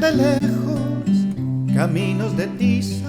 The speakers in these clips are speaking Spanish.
desde lejos, caminos de tiza,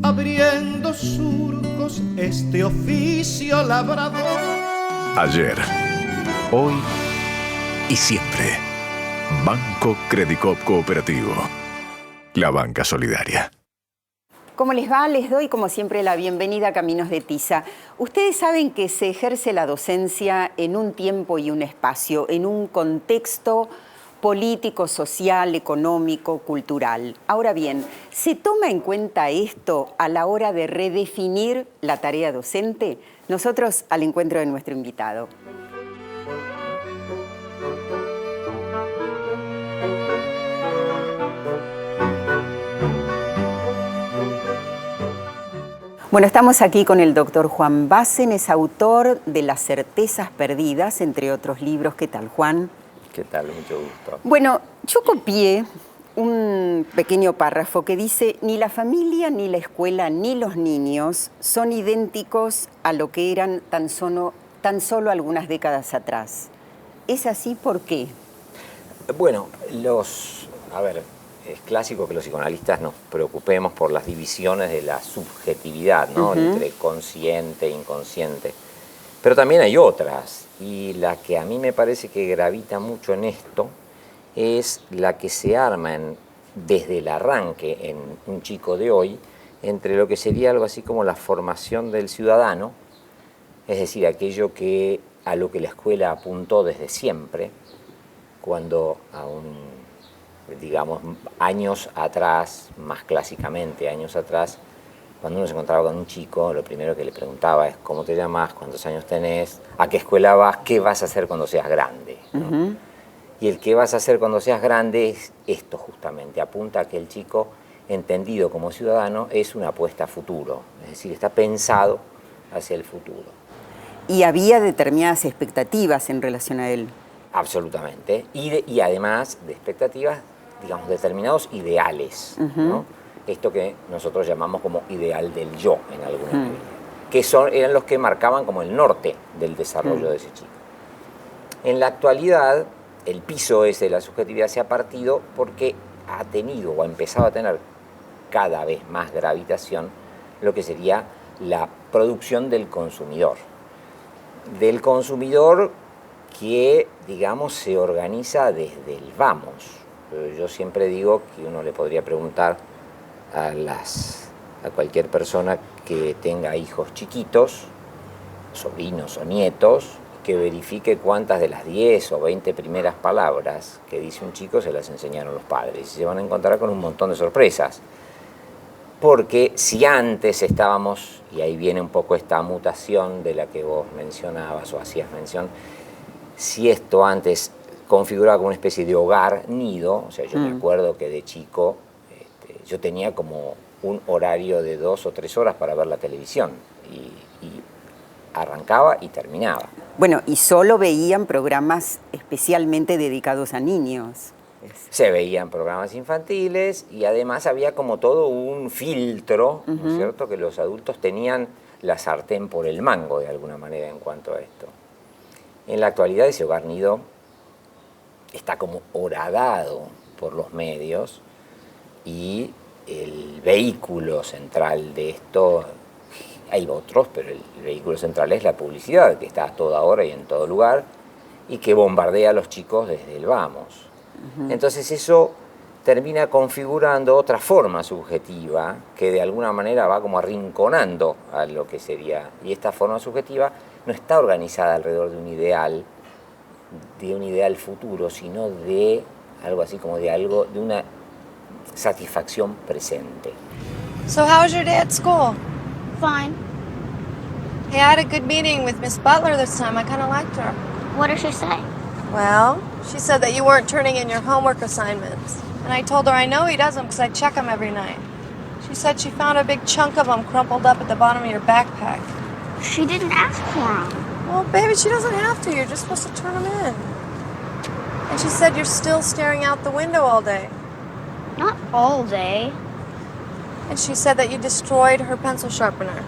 abriendo surcos este oficio labrador. Ayer, hoy y siempre. Banco Credicop Cooperativo. La banca solidaria. ¿Cómo les va? Les doy, como siempre, la bienvenida a Caminos de Tiza. Ustedes saben que se ejerce la docencia en un tiempo y un espacio, en un contexto político, social, económico, cultural. Ahora bien, ¿se toma en cuenta esto a la hora de redefinir la tarea docente? Nosotros al encuentro de nuestro invitado. Bueno, estamos aquí con el doctor Juan Bassen, es autor de Las certezas perdidas, entre otros libros. ¿Qué tal, Juan? ¿Qué tal? Mucho gusto. Bueno, yo copié un pequeño párrafo que dice: ni la familia, ni la escuela, ni los niños son idénticos a lo que eran tan solo algunas décadas atrás. ¿Es así? ¿Por qué? Bueno, es clásico que los psicoanalistas nos preocupemos por las divisiones de la subjetividad, ¿no? Entre consciente e inconsciente. Pero también hay otras, y la que a mí me parece que gravita mucho en esto es la que se arma desde el arranque en un chico de hoy, entre lo que sería algo así como la formación del ciudadano, es decir, aquello a lo que la escuela apuntó desde siempre, cuando digamos, años atrás, más clásicamente años atrás, cuando uno se encontraba con un chico, lo primero que le preguntaba es: ¿cómo te llamas? ¿Cuántos años tenés? ¿A qué escuela vas? ¿Qué vas a hacer cuando seas grande? ¿No? Y el qué vas a hacer cuando seas grande es esto justamente, apunta a que el chico, entendido como ciudadano, es una apuesta a futuro, es decir, está pensado hacia el futuro. Y había determinadas expectativas en relación a él. Absolutamente, y además de expectativas, digamos, determinados ideales, ¿no? Esto que nosotros llamamos como ideal del yo en alguna medida, que eran los que marcaban como el norte del desarrollo de ese chico. En la actualidad, el piso ese de la subjetividad se ha partido porque ha tenido o ha empezado a tener cada vez más gravitación lo que sería la producción del consumidor. Del consumidor que, digamos, se organiza desde el vamos. Yo siempre digo que uno le podría preguntar a cualquier persona que tenga hijos chiquitos, sobrinos o nietos, que verifique cuántas de las 10 o 20 primeras palabras que dice un chico se las enseñaron los padres. Y se van a encontrar con un montón de sorpresas. Porque si antes estábamos, y ahí viene un poco esta mutación de la que vos mencionabas o hacías mención, si esto antes configuraba como una especie de hogar, nido, o sea, yo me acuerdo que de chico yo tenía como un horario de 2 o 3 horas para ver la televisión y arrancaba y terminaba. Bueno, y solo veían programas especialmente dedicados a niños. Se veían programas infantiles y además había como todo un filtro, ¿no es cierto?, que los adultos tenían la sartén por el mango de alguna manera en cuanto a esto. En la actualidad ese hogar nido está como horadado por los medios y el vehículo central de esto, hay otros, pero el vehículo central es la publicidad, que está a toda hora y en todo lugar y que bombardea a los chicos desde el vamos. Entonces eso termina configurando otra forma subjetiva que de alguna manera va como arrinconando a lo que sería. Y esta forma subjetiva no está organizada alrededor de un ideal futuro, sino de algo así como de una satisfacción presente. So how was your day at school? Fine. Hey, I had a good meeting with Miss Butler this time. I kind of liked her. What did she say? Well, she said that you weren't turning in your homework assignments. And I told her I know he doesn't because I check them every night. She said she found a big chunk of them crumpled up at the bottom of your backpack. She didn't ask for them. Well, baby, she doesn't have to. You're just supposed to turn them in. And she said you're still staring out the window all day. Not all day. And she said that you destroyed her pencil sharpener.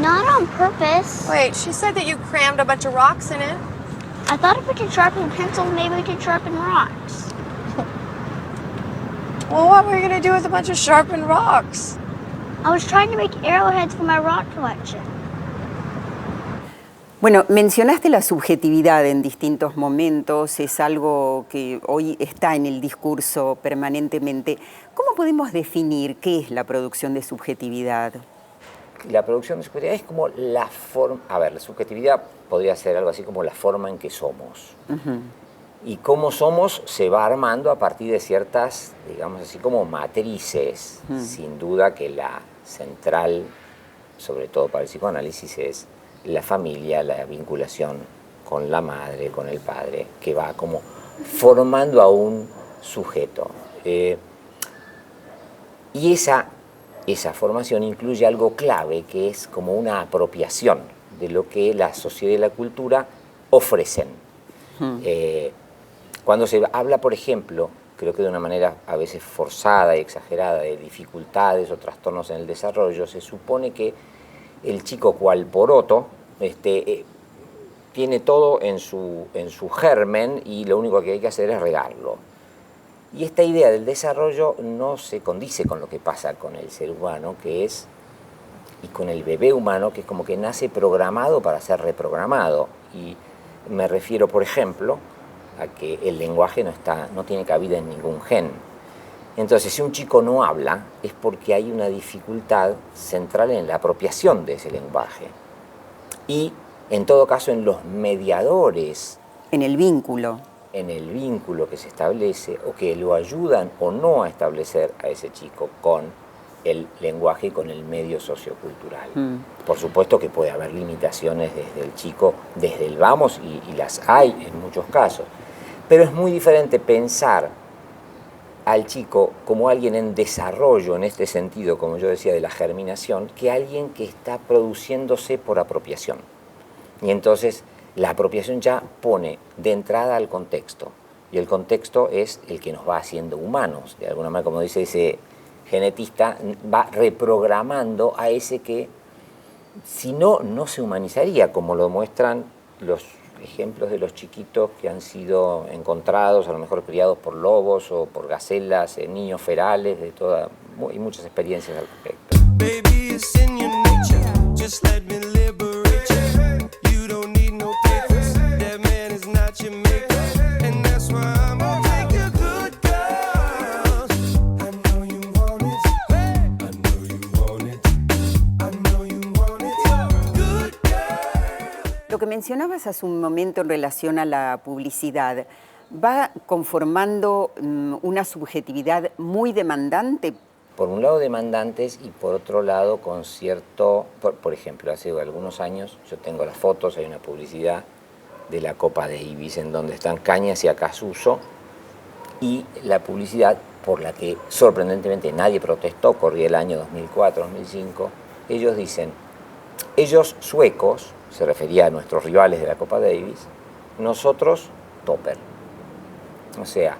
Not on purpose. Wait, she said that you crammed a bunch of rocks in it. I thought if we could sharpen pencils, maybe we could sharpen rocks. Well, what were you going to do with a bunch of sharpened rocks? I was trying to make arrowheads for my rock collection. Bueno, mencionaste la subjetividad en distintos momentos, es algo que hoy está en el discurso permanentemente. ¿Cómo podemos definir qué es la producción de subjetividad? La producción de subjetividad es como la forma... A ver, la subjetividad podría ser algo así como la forma en que somos. Y cómo somos se va armando a partir de ciertas, digamos así, como matrices. Sin duda que la central, sobre todo para el psicoanálisis, es la familia, la vinculación con la madre, con el padre, que va como formando a un sujeto. Y esa formación incluye algo clave, que es como una apropiación de lo que la sociedad y la cultura ofrecen. Cuando se habla, por ejemplo, creo que de una manera a veces forzada y exagerada, de dificultades o trastornos en el desarrollo, se supone que el chico cual poroto tiene todo en su germen y lo único que hay que hacer es regarlo. Y esta idea del desarrollo no se condice con lo que pasa con el ser humano, que es, y con el bebé humano, que es como que nace programado para ser reprogramado. Y me refiero, por ejemplo, a que el lenguaje no tiene cabida en ningún gen. Entonces, si un chico no habla, es porque hay una dificultad central en la apropiación de ese lenguaje. Y, en todo caso, en los mediadores. En el vínculo. En el vínculo que se establece o que lo ayudan o no a establecer a ese chico con el lenguaje y con el medio sociocultural. Por supuesto que puede haber limitaciones desde el chico, desde el vamos, y las hay en muchos casos. Pero es muy diferente pensar al chico como alguien en desarrollo, en este sentido, como yo decía, de la germinación, que alguien que está produciéndose por apropiación. Y entonces la apropiación ya pone de entrada al contexto, y el contexto es el que nos va haciendo humanos. De alguna manera, como dice ese genetista, va reprogramando a ese que, si no, no se humanizaría, como lo muestran los ejemplos de los chiquitos que han sido encontrados, a lo mejor criados por lobos o por gacelas, niños ferales, y muchas experiencias al respecto. Baby, it's in your nature. Just let me liberate you. You don't need no papers. That man is not your maker. And that's why I'm gonna take you good, girl. I know you want it. I know you want it. I know you want it. Good girl. Lo que mencionabas hace un momento en relación a la publicidad, ¿va conformando una subjetividad muy demandante? Por un lado demandantes y por otro lado con cierto... Por ejemplo, hace algunos años, yo tengo las fotos, hay una publicidad de la Copa Davis en donde están Cañas y Acasuso, y la publicidad por la que sorprendentemente nadie protestó, corría el año 2004-2005, ellos dicen, ellos suecos, se refería a nuestros rivales de la Copa Davis, nosotros topper. O sea,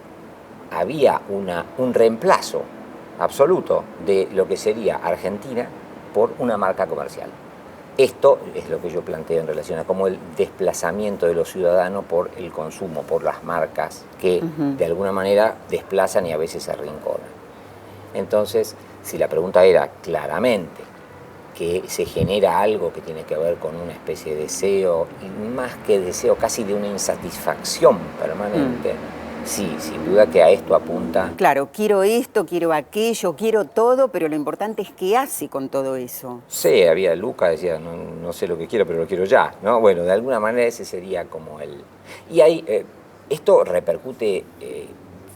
había un reemplazo absoluto de lo que sería Argentina por una marca comercial. Esto es lo que yo planteo en relación a cómo el desplazamiento de los ciudadanos por el consumo, por las marcas que de alguna manera desplazan y a veces se arrinconan. Entonces, si la pregunta era claramente que se genera algo que tiene que ver con una especie de deseo, y más que deseo, casi de una insatisfacción permanente, sí, sin duda que a esto apunta. Claro, quiero esto, quiero aquello, quiero todo, pero lo importante es qué hace con todo eso. Sí, había Luca, decía, no sé lo que quiero, pero lo quiero ya, ¿no? Bueno, de alguna manera ese sería como el... Y ahí, esto repercute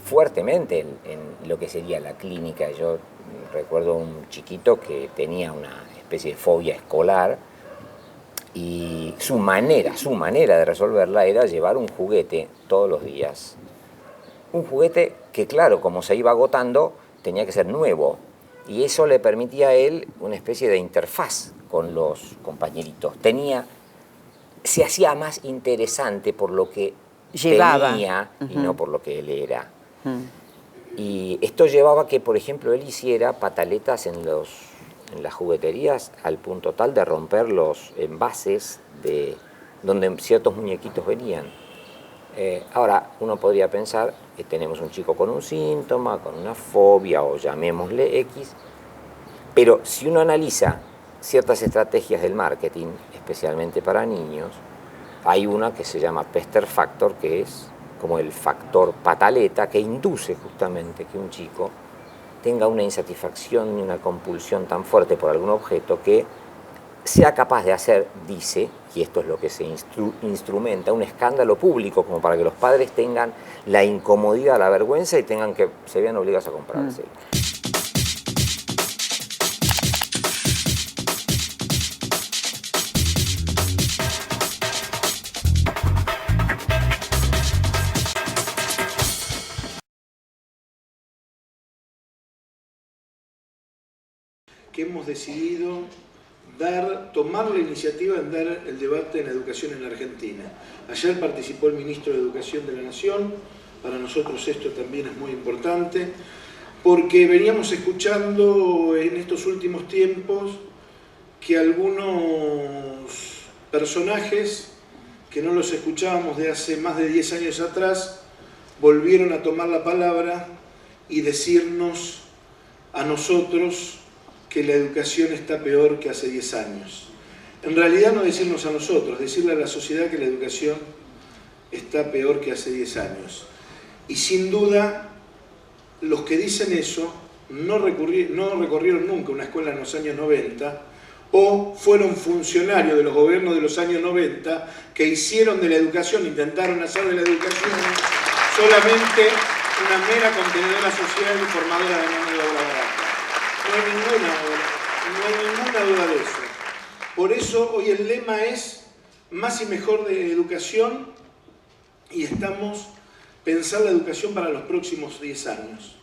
fuertemente en lo que sería la clínica. Yo recuerdo un chiquito que tenía una especie de fobia escolar y su manera de resolverla era llevar un juguete todos los días. Un juguete que, claro, como se iba agotando, tenía que ser nuevo. Y eso le permitía a él una especie de interfaz con los compañeritos. Se hacía más interesante por lo que llevaba, tenía y no por lo que él era. Y esto llevaba a que, por ejemplo, él hiciera pataletas en las jugueterías al punto tal de romper los envases de donde ciertos muñequitos venían. Ahora, uno podría pensar que tenemos un chico con un síntoma, con una fobia o llamémosle X, pero si uno analiza ciertas estrategias del marketing, especialmente para niños, hay una que se llama Pester Factor, que es como el factor pataleta, que induce justamente que un chico tenga una insatisfacción y una compulsión tan fuerte por algún objeto que sea capaz de hacer, dice, y esto es lo que se instrumenta, un escándalo público como para que los padres tengan la incomodidad, la vergüenza y tengan que se vean obligados a comprárselo. Que hemos decidido tomar la iniciativa en dar el debate en la educación en la Argentina. Ayer participó el ministro de Educación de la Nación, para nosotros esto también es muy importante, porque veníamos escuchando en estos últimos tiempos que algunos personajes que no los escuchábamos de hace más de 10 años atrás, volvieron a tomar la palabra y decirnos a nosotros que la educación está peor que hace 10 años. En realidad no decirnos a nosotros, decirle a la sociedad que la educación está peor que hace 10 años. Y sin duda, los que dicen eso no recorrieron nunca una escuela en los años 90 o fueron funcionarios de los gobiernos de los años 90 que hicieron de la educación, intentaron hacer de la educación solamente una mera contenedora social y formadora de mano de obra barata. No hay ninguna duda de eso. Por eso hoy el lema es más y mejor de educación y estamos pensando la educación para los próximos 10 años.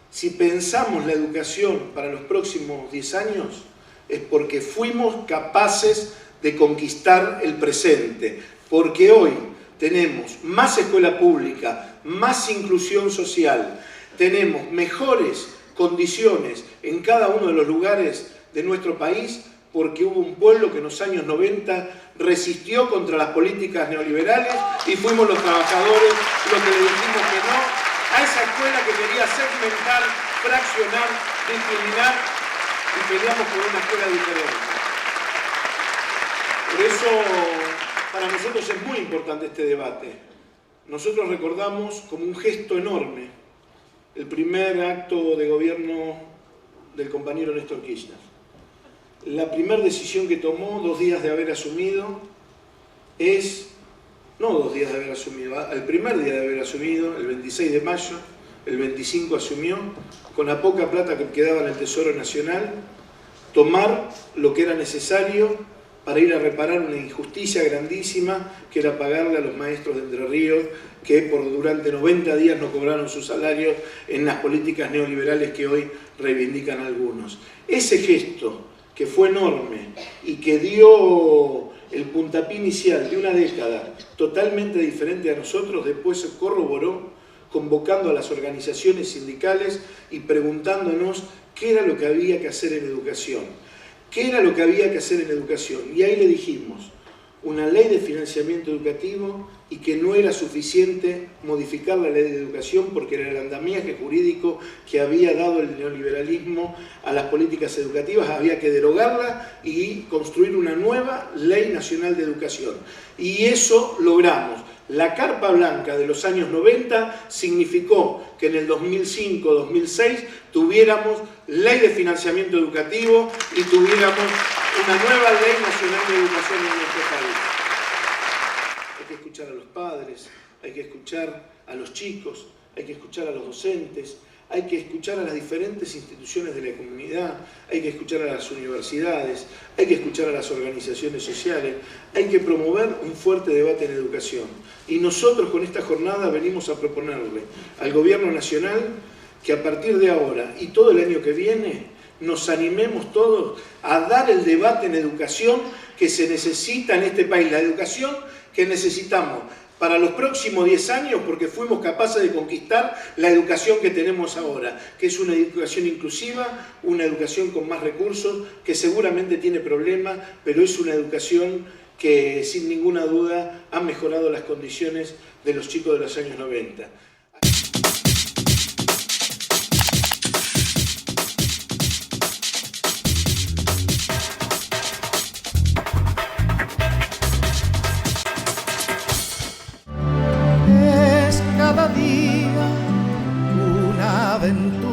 Si pensamos la educación para los próximos 10 años es porque fuimos capaces de conquistar el presente, porque hoy tenemos más escuela pública, más inclusión social, tenemos mejores condiciones en cada uno de los lugares de nuestro país porque hubo un pueblo que en los años 90 resistió contra las políticas neoliberales y fuimos los trabajadores los que le dijimos que no a esa escuela que quería segmentar, fraccionar, discriminar y peleamos por una escuela diferente. Por eso para nosotros es muy importante este debate. Nosotros recordamos como un gesto enorme el primer acto de gobierno del compañero Néstor Kirchner. La primera decisión que tomó, 2 días de haber asumido, no 2 días de haber asumido, el primer día de haber asumido, el 26 de mayo, el 25 asumió, con la poca plata que quedaba en el Tesoro Nacional, tomar lo que era necesario para ir a reparar una injusticia grandísima que era pagarle a los maestros de Entre Ríos que durante 90 días no cobraron sus salarios en las políticas neoliberales que hoy reivindican algunos. Ese gesto que fue enorme y que dio el puntapié inicial de una década totalmente diferente a nosotros, después se corroboró convocando a las organizaciones sindicales y preguntándonos qué era lo que había que hacer en educación. ¿Qué era lo que había que hacer en educación? Y ahí le dijimos, una ley de financiamiento educativo y que no era suficiente modificar la ley de educación porque era el andamiaje jurídico que había dado el neoliberalismo a las políticas educativas, había que derogarla y construir una nueva ley nacional de educación. Y eso logramos. La carpa blanca de los años 90 significó que en el 2005-2006 tuviéramos ley de financiamiento educativo y tuviéramos una nueva ley nacional de educación en nuestro país. Hay que escuchar a los padres, hay que escuchar a los chicos, hay que escuchar a los docentes, hay que escuchar a las diferentes instituciones de la comunidad, hay que escuchar a las universidades, hay que escuchar a las organizaciones sociales, hay que promover un fuerte debate en educación. Y nosotros con esta jornada venimos a proponerle al Gobierno Nacional que a partir de ahora y todo el año que viene nos animemos todos a dar el debate en educación que se necesita en este país, la educación que necesitamos para los próximos 10 años, porque fuimos capaces de conquistar la educación que tenemos ahora, que es una educación inclusiva, una educación con más recursos, que seguramente tiene problemas, pero es una educación que sin ninguna duda han mejorado las condiciones de los chicos de los años 90.